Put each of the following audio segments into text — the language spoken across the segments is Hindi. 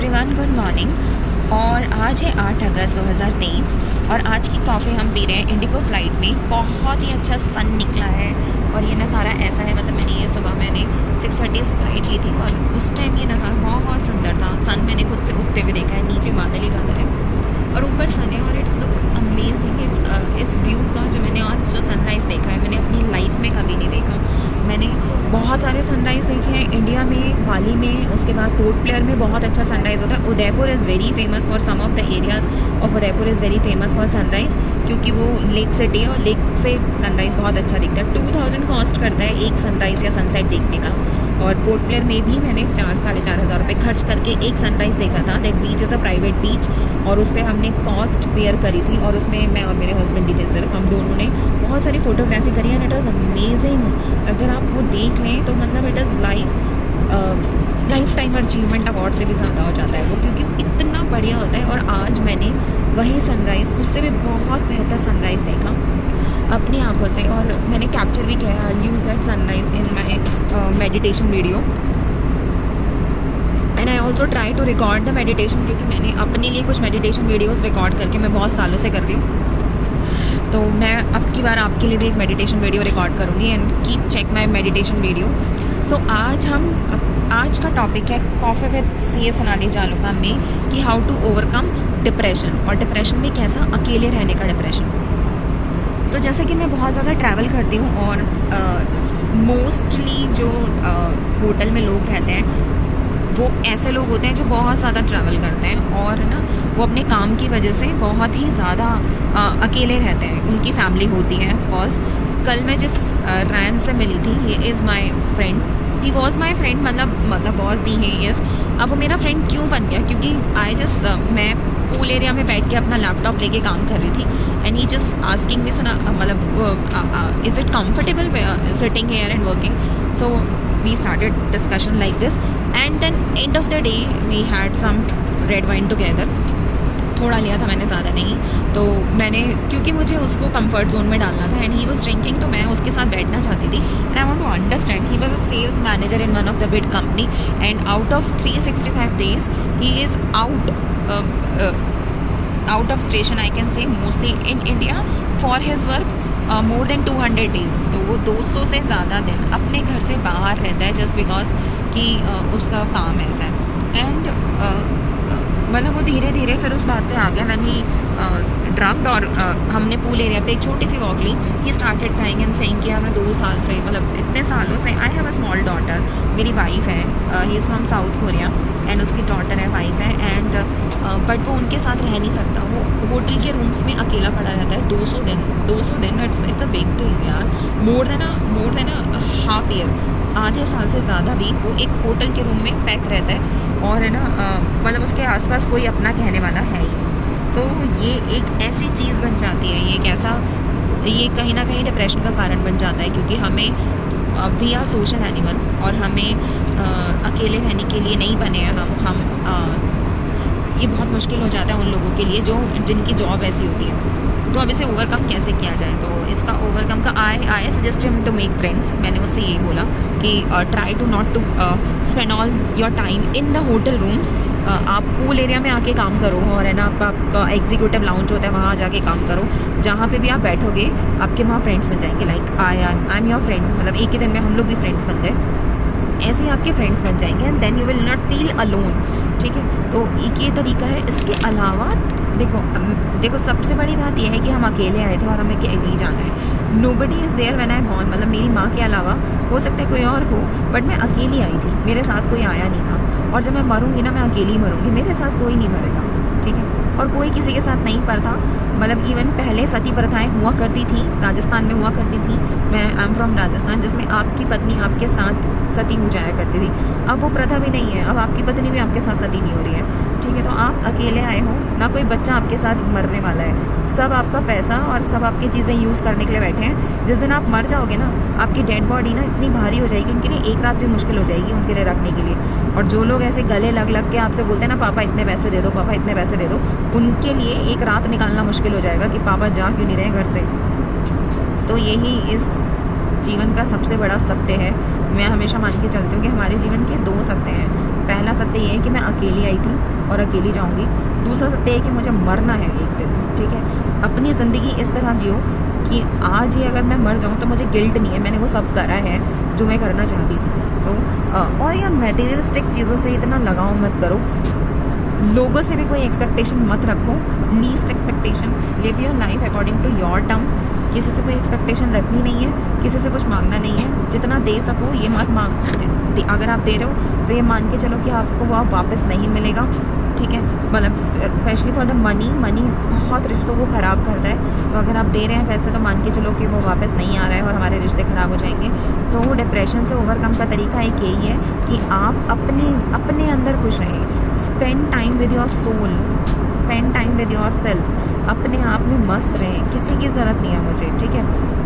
Everyone, good morning. और आज है 8 अगस्त 2023 और आज की कॉफ़ी हम पी रहे हैं इंडिगो फ़्लाइट में। बहुत ही अच्छा सन निकला है और ये नज़ारा ऐसा है, मतलब मैंने 6:30 फ्लाइट ली थी और उस टाइम ये नज़ारा बहुत सुंदर था। सन मैंने खुद से उगते हुए देखा है, नीचे बादल ही बादल है और ऊपर सन है और it's look amazing. It's view का जो मैंने आज जो सनराइज़ देखा है, मैंने अपनी लाइफ में कभी नहीं देखा। मैंने बहुत सारे सनराइज़ देखे हैं इंडिया में, बाली में, उसके बाद पोर्ट ब्लेयर में बहुत अच्छा सनराइज़ होता है। Udaipur is very famous for some of the areas of Udaipur is very famous for sunrise, क्योंकि वो लेक सिटी है और लेक से सनराइज़ बहुत अच्छा दिखता है। 2000 कॉस्ट करता है एक सनराइज़ या सनसेट देखने का। और पोर्ट ब्लेयर में भी मैंने 4-4.5 हज़ार रुपये खर्च करके एक सनराइज़ देखा था। That beach is a private beach और उस पर हमने कॉस्ट बेयर करी थी और उसमें मैं और मेरे हस्बैंड ही थे, सिर्फ हम दोनों ने बहुत सारी फ़ोटोग्राफी करी एंड इट वॉज़ अमेजिंग। अगर आप वो देख लें तो मतलब it is life time achievement award से भी ज़्यादा हो जाता है वो, क्योंकि इतना बढ़िया होता है। और आज मैंने वही सनराइज़, उससे भी बहुत बेहतर सनराइज़ देखा अपनी आंखों से और मैंने कैप्चर भी किया। I use that sunrise in my meditation video and I also try to record the meditation, क्योंकि मैंने अपने लिए कुछ मेडिटेशन वीडियोज़ रिकॉर्ड करके मैं बहुत सालों से कर रही हूँ। तो मैं अब की बार आपके लिए भी एक मेडिटेशन वीडियो रिकॉर्ड करूँगी and keep check my meditation video. So आज का टॉपिक है कॉफ़ी विद सी सोनाली जालुका में कि हाउ टू ओवरकम डिप्रेशन, और डिप्रेशन में कैसा अकेले रहने का डिप्रेशन। सो जैसे कि मैं बहुत ज़्यादा ट्रैवल करती हूँ और मोस्टली जो होटल में लोग रहते हैं वो ऐसे लोग होते हैं जो बहुत ज़्यादा ट्रैवल करते हैं और ना वो अपने काम की वजह से बहुत ही ज़्यादा अकेले रहते हैं। उनकी फैमिली होती है ऑफ कोर्स। कल मैं जिस रैन से मिली थी, he is my friend, he was my friend, मतलब वॉज दी है यस। अब वो मेरा फ्रेंड क्यों बन गया, क्योंकि मैं पूल एरिया में बैठ के अपना लैपटॉप लेके काम कर रही थी and he just asking me, मतलब is it comfortable sitting here and working. So we started discussion like this and then end of the day we had some red wine together. थोड़ा लिया था मैंने, ज़्यादा नहीं। तो मैंने, क्योंकि मुझे उसको कंफर्ट जोन में डालना था एंड ही वाज ड्रिंकिंग, तो मैं उसके साथ बैठना चाहती थी and I want to understand. He was a sales manager in one of the big company and out of 365 days he is out of station, I can say mostly in India for his work more than 200 days। तो वो 200 से ज़्यादा दिन अपने घर से बाहर रहता है जस्ट बिकॉज कि उसका काम ऐसा है। एंड मतलब वो धीरे धीरे फिर उस बात पे आ गया मैंने ड्रग्ड और हमने पूल एरिया पे एक छोटी सी वॉक ली। He started crying and saying कि हमें 2 साल से, मतलब इतने सालों से, I have a small daughter, मेरी वाइफ है, he is from South Korea and उसकी डॉटर है, वाइफ है एंड बट वो उनके साथ रह नहीं सकता। वो होटल के रूम्स में अकेला पड़ा रहता है 200 दिन। इट्स अ बिग थिंग यार। More than a half year, आधे साल से ज़्यादा भी वो एक होटल के रूम में पैक रहता है और है ना, मतलब उसके आसपास कोई अपना कहने वाला है ही नहीं। सो ये एक ऐसी चीज़ बन जाती है, ये कहीं ना कहीं डिप्रेशन का कारण बन जाता है, क्योंकि हमें वी आर सोशल एनिमल और हमें अकेले रहने के लिए नहीं बने हैं हम ये बहुत मुश्किल हो जाता है उन लोगों के लिए जिनकी जॉब ऐसी होती है। तो अब इसे ओवरकम कैसे किया जाए, तो इसका ओवरकम का I suggest him to make friends. मैंने उससे यही बोला कि try to not to spend all your time in the hotel rooms. आप पूल एरिया में आके काम करो और है ना, आपका एग्जीक्यूटिव लाउंज होता है, वहाँ जाके काम करो। जहाँ पे भी आप बैठोगे आपके वहाँ फ्रेंड्स बन जाएंगे। Like I am your friend, मतलब एक ही दिन में हम लोग भी फ्रेंड्स बन गए, ऐसे ही आपके फ्रेंड्स बन जाएंगे and then you will not feel alone. ठीक है, तो एक ये तरीका है। इसके अलावा देखो सबसे बड़ी बात यह है कि हम अकेले आए थे और हमें अकेले ही जाना है। Nobody is there when I born, मतलब मेरी माँ के अलावा हो सकता है कोई और हो, बट मैं अकेली आई थी, मेरे साथ कोई आया नहीं था। और जब मैं मरूंगी ना, मैं अकेली ही मरूंगी, मेरे साथ कोई नहीं मरेगा। ठीक है, और कोई किसी के साथ नहीं पड़ता। मतलब इवन पहले सती प्रथाएं हुआ करती थी, राजस्थान में हुआ करती थी। मैं आई एम फ्रॉम राजस्थान, जिसमें आपकी पत्नी आपके साथ सती हो जाया करती थी। अब वो प्रथा भी नहीं है, अब आपकी पत्नी भी आपके साथ सती नहीं हो रही है। ठीक है, तो आप अकेले आए हो, ना कोई बच्चा आपके साथ मरने वाला है, सब आपका पैसा और सब आपकी चीज़ें यूज़ करने के लिए बैठे हैं। जिस दिन आप मर जाओगे ना, आपकी डेड बॉडी ना इतनी भारी हो जाएगी, उनके लिए एक रात भी मुश्किल हो जाएगी उनके लिए रखने के लिए। और जो लोग ऐसे गले लग के आपसे बोलते हैं ना, पापा इतने पैसे दे दो, पापा इतने पैसे दे दो, उनके लिए एक रात निकालना मुश्किल हो जाएगा कि पापा जा क्यों नहीं रहे घर से। तो यही इस जीवन का सबसे बड़ा सत्य है। मैं हमेशा मान के चलती हूँ कि हमारे जीवन के 2 सत्य हैं। पहला सत्य ये है कि मैं अकेली आई थी और अकेली जाऊँगी। दूसरा सत्य है कि मुझे मरना है एक दिन, ठीक है। अपनी ज़िंदगी इस तरह जियो कि आज ही अगर मैं मर जाऊँ तो मुझे गिल्ट नहीं है, मैंने वो सब करा है जो मैं करना चाहती थी। और यार मटेरियलिस्टिक चीज़ों से इतना लगाव मत करो, लोगों से भी कोई एक्सपेक्टेशन मत रखो, least expectation, live your life according to your terms. किसी से कोई एक्सपेक्टेशन रखनी नहीं है, किसी से कुछ मांगना नहीं है। जितना दे सको ये मत मांग, अगर आप दे रहे हो तो ये मान के चलो कि आपको वो वापस नहीं मिलेगा, ठीक है। मतलब स्पेशली फॉर द मनी बहुत रिश्तों को ख़राब करता है। तो अगर आप दे रहे हैं पैसे तो मान के चलो कि वो वापस नहीं आ रहा है और हमारे रिश्ते ख़राब हो जाएंगे। तो डिप्रेशन से ओवरकम का तरीका एक यही है कि आप अपने अंदर खुश रहें। Spend time with your soul, spend time with yourself, अपने आप में मस्त रहें, किसी की ज़रूरत नहीं है मुझे, ठीक है।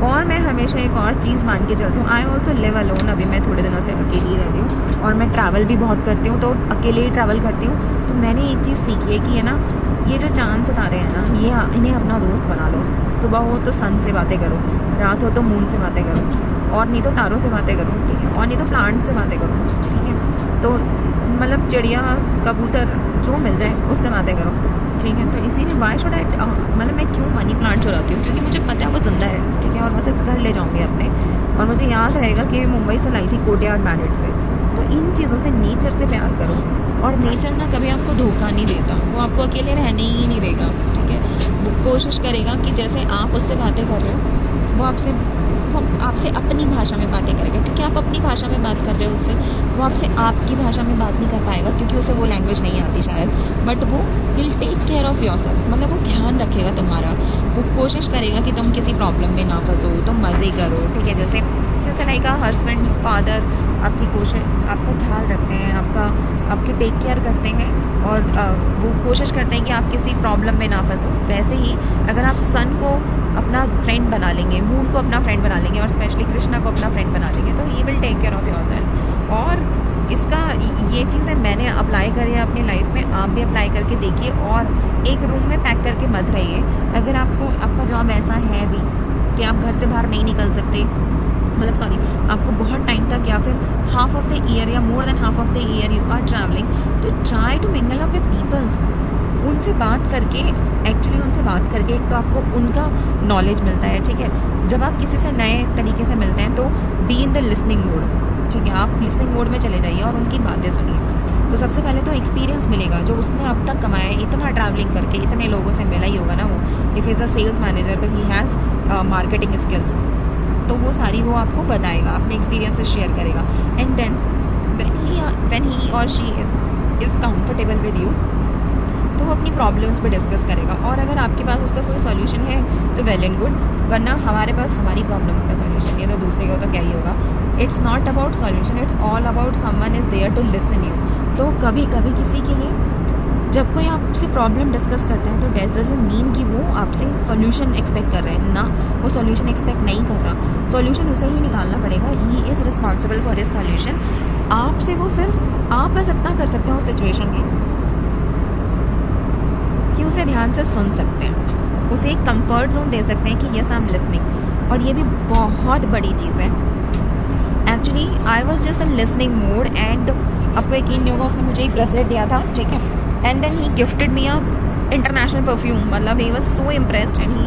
और मैं हमेशा एक और चीज़ मान के चलती हूँ, आई ऑल्सो लिव अलोन। अभी मैं थोड़े दिनों से अकेली रह रही हूँ और मैं ट्रैवल भी बहुत करती हूँ, तो अकेले ही ट्रैवल करती हूँ। तो मैंने एक चीज़ सीखी है कि है ना, ये जो चाँद सितारे हैं ना, ये इन्हें अपना दोस्त बना लो। सुबह हो तो सन से बातें करो, रात हो तो मून से बातें करो, और नहीं तो तारों से बातें करो, ठीक है, और नहीं तो प्लांट से बातें करो, ठीक है। तो मतलब चिड़िया, कबूतर, जो मिल जाए उससे बातें करो, ठीक है। तो इसीलिए वाई शुड आई, मतलब मैं क्यों मनी प्लांट चुराती हूँ, क्योंकि मुझे पता है वो ज़िंदा है, ठीक है, और मैं सिर्फ घर ले जाऊँगी अपने। और मुझे याद रहेगा कि मुंबई से लाई थी कोर्टयार्ड मैरिट से। तो इन चीज़ों से, नेचर से प्यार करो, और नेचर ना कभी आपको धोखा नहीं देता, वो आपको अकेले रहने ही नहीं देगा, ठीक है। वो कोशिश करेगा कि जैसे आप उससे बातें कर रहे हो वो आपसे अपनी भाषा में बातें करेगा, क्योंकि आप अपनी भाषा में बात कर रहे हो उससे। वो आपसे आपकी भाषा में बात नहीं कर पाएगा क्योंकि उसे वो लैंग्वेज नहीं आती शायद, बट वो will take care of yourself, मतलब वो ध्यान रखेगा तुम्हारा। वो कोशिश करेगा कि तुम किसी प्रॉब्लम में ना फंसो, तुम मज़े करो, ठीक है। जैसे लाइक हस्बैंड, फादर आपकी आपका ख्याल रखते हैं, आपकी टेक केयर करते हैं, और वो कोशिश करते हैं कि आप किसी प्रॉब्लम में ना फंसो। वैसे ही अगर आप सन को अपना फ्रेंड बना लेंगे, मून को अपना फ्रेंड बना लेंगे, और स्पेशली कृष्णा को अपना फ्रेंड बना लेंगे, तो he will take care of yourself. और ये चीज़ें मैंने अप्लाई करी है अपनी लाइफ में, आप भी अप्लाई करके देखिए। और एक रूम में पैक करके मत रहिए। अगर आपका जॉब ऐसा है भी कि आप घर से बाहर नहीं निकल सकते, मतलब सॉरी, आपको बहुत टाइम तक या फिर हाफ ऑफ द ईयर या more than half of the year you are travelling, तो try to mingle up with peoples. उनसे बात करके एक तो आपको उनका नॉलेज मिलता है, ठीक है। जब आप किसी से नए तरीके से मिलते हैं तो be in the listening mode, ठीक है। आप लिसनिंग मोड में चले जाइए और उनकी बातें सुनिए। तो सबसे पहले तो एक्सपीरियंस मिलेगा जो उसने अब तक कमाया है, इतना ट्रैवलिंग करके इतने लोगों से मिला ही होगा ना वो। If is a sales manager तो ही हैज़ मार्केटिंग स्किल्स, तो वो सारी वो आपको बताएगा, अपने एक्सपीरियंसेस शेयर करेगा। एंड देन व्हेन ही और she is comfortable with you, तो वो अपनी प्रॉब्लम्स पे डिस्कस करेगा। और अगर आपके पास उसका कोई सॉल्यूशन है तो वेल एंड गुड, वरना हमारे पास हमारी प्रॉब्लम्स का सॉल्यूशन है तो दूसरे का तो क्या ही होगा। It's not about solution, it's all about someone is there to listen you. तो कभी कभी किसी के लिए जब कोई आपसे प्रॉब्लम डिस्कस करता है तो डजंट मीन कि वो आपसे सॉल्यूशन एक्सपेक्ट कर रहे हैं ना, वो सॉल्यूशन एक्सपेक्ट नहीं कर रहा। सॉल्यूशन उसे ही निकालना पड़ेगा, he is responsible for his solution. आपसे वो सिर्फ आप बस इतना कर सकते हो उस सिचुएशन में कि उसे ध्यान से सुन सकते हैं, उसे एक कंफर्ट जोन दे सकते हैं कि यस आई एम लिसनिंग। और ये भी बहुत बड़ी चीज़ है। Actually I was just in listening mode, and आपको यकीन नहीं होगा, उसने मुझे एक ब्रेसलेट दिया था, ठीक है। And then he gifted me a international perfume, मतलब he was so impressed, and he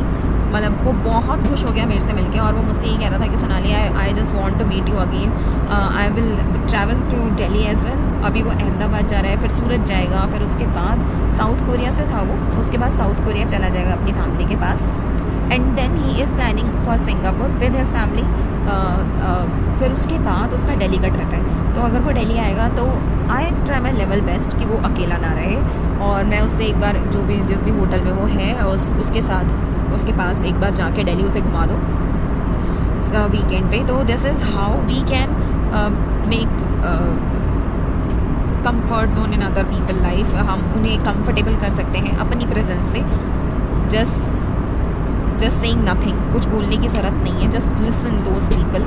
मतलब वो बहुत खुश हो गया मेरे से मिलके। और वो मुझसे ये कह रहा था कि Sonali, I just want to meet you again, I will travel to Delhi as well. अभी वो अहमदाबाद जा रहा है, फिर सूरत जाएगा, फिर उसके बाद साउथ कोरिया से था वो, तो उसके बाद साउथ कोरिया चला जाएगा अपनी फैमिली के पास। And then he is planning for Singapore with his family. फिर उसके बाद उसका दिल्ली का ट्रिप है। तो अगर वो दिल्ली आएगा तो I try my level best कि वो अकेला ना रहे, और मैं उससे एक बार जिस भी होटल में वो है उसके पास एक बार जाके दिल्ली उसे घुमा दो वीकेंड पे। तो this is how we can make comfort zone in other people life. हम उन्हें कंफर्टेबल कर सकते हैं अपनी प्रेजेंस से। जस्ट सेइंग नथिंग, कुछ बोलने की ज़रूरत नहीं है, just listen those people.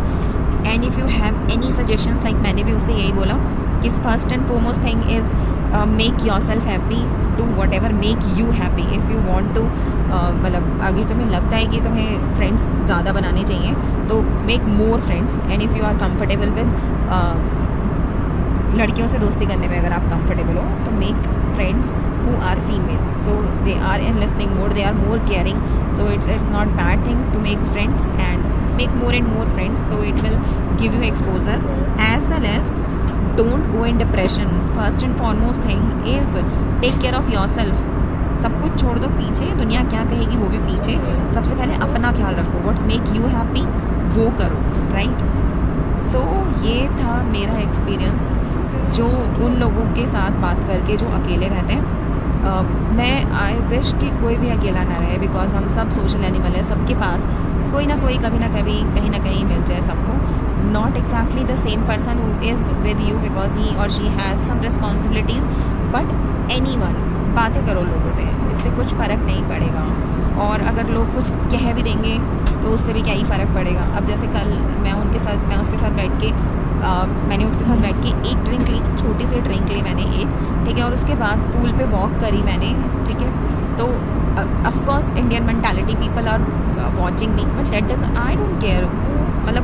And if you have any suggestions, like मैंने भी उसे यही बोला कि first and foremost thing is make yourself happy, do whatever make you happy. If you want to, मतलब अगर तुम्हें लगता है कि तुम्हें फ्रेंड्स ज़्यादा बनाने चाहिए तो make more friends. And if you are comfortable with लड़कियों से दोस्ती करने में अगर आप कंफर्टेबल हो तो make friends who are female, so they are in listening mode, they are more caring, so it's not bad thing to make friends and make more and more friends, so it will give you exposure as well as don't go in depression. First and foremost thing is take care of yourself. सब कुछ छोड़ दो पीछे, दुनिया क्या कहेगी वो भी पीछे, सबसे पहले अपना ख्याल रखो, व्हाट्स मेक यू हैप्पी वो करो, राइट। सो ये था मेरा एक्सपीरियंस जो उन लोगों के साथ बात करके जो अकेले रहते हैं। मैं आई विश कि कोई भी अकेला ना रहे, बिकॉज हम सब सोशल एनिमल है, सबके पास कोई ना कोई कभी ना कभी कहीं ना कहीं मिल जाए सबको। Not exactly the same person who is with you because he और she has some responsibilities, but anyone, बातें करो लोगों से, इससे कुछ फ़र्क नहीं पड़ेगा। और अगर लोग कुछ कह भी देंगे तो उससे भी क्या ही फ़र्क पड़ेगा। अब जैसे कल मैं उसके साथ बैठ के मैंने उसके साथ बैठ के एक ड्रिंक ली, छोटी सी ड्रिंक ली मैंने एक, ठीक है, और उसके बाद पूल पे वॉक करी मैंने, ठीक है। तो of course Indian mentality, people are watching me, but that does I don't care.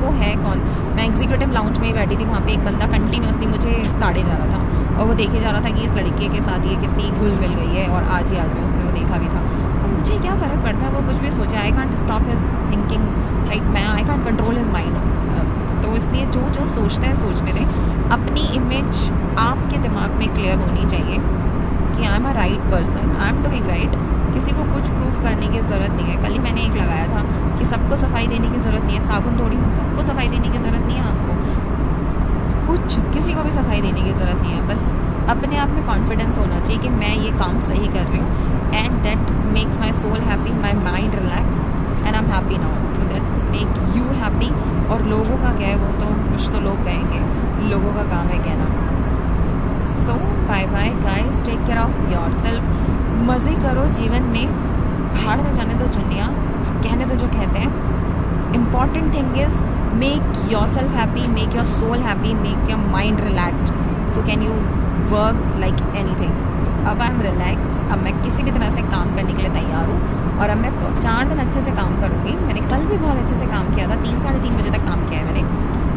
वो है कौन। मैं एग्जीक्यूटिव लाउंज में ही बैठी थी, वहाँ पे एक बंदा कंटिन्यूसली मुझे ताड़े जा रहा था और वो देखे जा रहा था कि इस लड़के के साथ ये कितनी घुल मिल गई है, और आज में उसने वो देखा भी था। तो मुझे क्या फ़र्क पड़ता है वो कुछ भी सोचा, I can't stop his thinking, right. मैं I can't control his mind. तो इसलिए जो सोचते हैं सोचने दें। अपनी इमेज आपके दिमाग में क्लियर होनी चाहिए कि I am a right person, I am doing right. किसी को कुछ प्रूफ करने की ज़रूरत नहीं है। कल ही मैंने एक लगाया था कि सबको सफाई देने की ज़रूरत नहीं है, साबुन थोड़ी हूँ, सबको सफाई देने की ज़रूरत नहीं है, आपको कुछ किसी को भी सफाई देने की ज़रूरत नहीं है। बस अपने आप में कॉन्फिडेंस होना चाहिए कि मैं ये काम सही कर रही हूँ, and that makes my soul happy, my mind relax, and I am happy now, so that make you happy. और लोगों का क्या है, वो तो कुछ तो लोग कहेंगे, लोगों का काम है कहना। So bye bye guys, take care of yourself, मज़े करो जीवन में, भाड़ में जाने दो दुनिया, कहने दो जो कहते हैं। Important thing is make yourself happy, make your soul happy, make your mind relaxed, so can you work like anything. So अब आई एम रिलैक्सड, अब मैं किसी भी तरह से काम करने के लिए तैयार हूँ, और अब मैं 4 दिन अच्छे से काम करूँगी। मैंने कल भी बहुत अच्छे से काम किया था, 3 साढ़े 3 बजे तक काम किया है मैंने,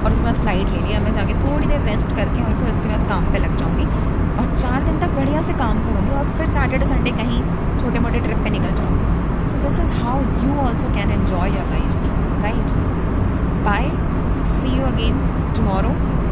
और उसके बाद फ़्लाइट ले लिया। मैं जाके थोड़ी देर रेस्ट करके और फिर उसके बाद काम पे लग जाऊँगी, और 4 दिन तक बढ़िया से काम करूँगी, और फिर सैटरडे संडे कहीं छोटे मोटे ट्रिप पे निकल जाऊँगी। So this is how you also can enjoy your life, right. Bye, see you again tomorrow.